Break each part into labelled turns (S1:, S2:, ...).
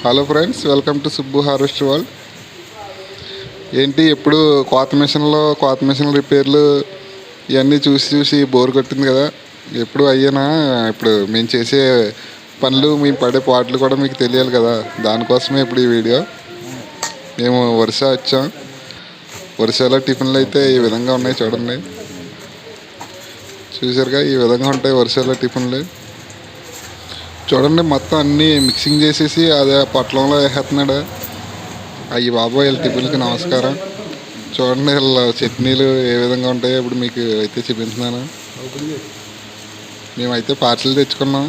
S1: Hello friends, welcome to Subbu harvest world. ఏంటి ఎప్పుడు కోత మిషన్ రిపేర్లు ఇవన్నీ చూసి చూసి బోర్ కొట్టింది కదా. ఎప్పుడు అయ్యానా ఇప్పుడు మేము చేసే పనులు మేము పడే పాటలు కూడా మీకు తెలియాలి కదా. దానికోసమే ఇప్పుడు ఈ వీడియో. మేము వచ్చాం. వరుసలో టిఫిన్లు అయితే ఈ విధంగా ఉన్నాయి చూడండి. చూసారుగా, ఈ విధంగా ఉంటాయి వరుసలో టిఫిన్లు. చూడండి, మొత్తం అన్నీ మిక్సింగ్ చేసేసి అదే పొట్లంలో వేసేస్తున్నాడు. అయ్యి బాబోయ్, వీళ్ళ టిఫిన్కి నమస్కారం. చూడండి వీళ్ళ చట్నీలు ఏ విధంగా ఉంటాయో ఇప్పుడు మీకు అయితే చూపించున్నాను. మేమైతే పార్సల్ తెచ్చుకున్నాం.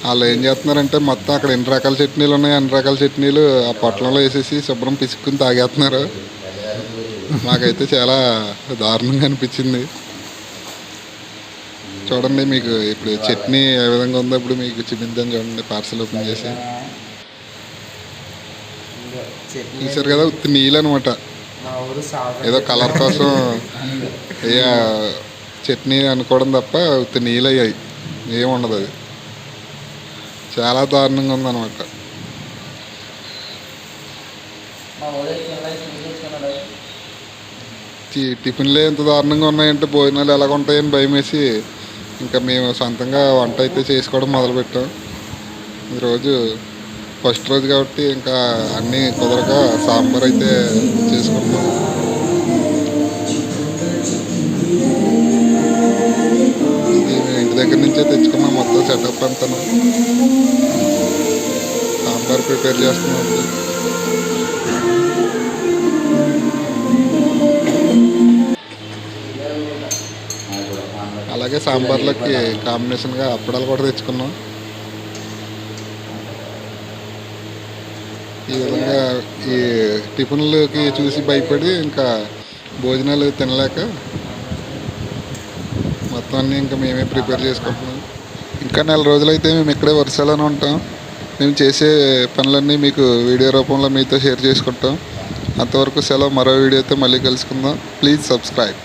S1: వాళ్ళు ఏం చేస్తున్నారంటే మొత్తం అక్కడ ఎన్ని రకాల చట్నీలు ఉన్నాయి, అన్ని రకాల చట్నీలు ఆ పొట్లంలో వేసేసి శుభ్రం పిసుక్కుని తాగేస్తున్నారు. మాకైతే చాలా దారుణంగా అనిపించింది. చూడండి, మీకు ఇప్పుడు చట్నీ ఏ విధంగా ఉందో ఇప్పుడు మీకు చూపిద్దాం. చూడండి, పార్సల్ ఓపెన్ చేసి చూసారు కదా, ఉత్తి నీళ్ళు అనమాట. ఏదో కలర్ కోసం చట్నీ అనుకోవడం తప్ప ఉత్తి నీళ్ళు అయ్యాయి, ఏముండదు. అది చాలా దారుణంగా ఉందన్నమాట. టిఫిన్లే ఎంత దారుణంగా ఉన్నాయంటే భోజనాలు ఎలాగ ఉంటాయని భయం వేసి ఇంకా మేము సొంతంగా వంట అయితే చేసుకోవడం మొదలుపెట్టాం. ఈరోజు ఫస్ట్ రోజు కాబట్టి ఇంకా అన్నీ కుదరక సాంబార్ అయితే చేసుకుంటాం. ఇది ఇంటి దగ్గర నుంచే తెచ్చుకున్నాం. మొత్తం సెటప్ అంతా సాంబార్ ప్రిపేర్ చేస్తున్నాం. అలాగే సాంబార్లోకి కాంబినేషన్గా అప్పడాలు కూడా తెచ్చుకున్నాం. ఈ విధంగా ఈ టిఫిన్లకి చూసి భయపడి ఇంకా భోజనాలు తినలేక మొత్తం అన్నీ ఇంకా మేమే ప్రిపేర్ చేసుకుంటున్నాం. ఇంకా నెల రోజులైతే మేము ఇక్కడే వరుసలోనే ఉంటాం. మేము చేసే పనులన్నీ మీకు వీడియో రూపంలో మీతో షేర్ చేసుకుంటాం. అంతవరకు సెలవు. మరో వీడియోతో మళ్ళీ కలుసుకుందాం. Please subscribe.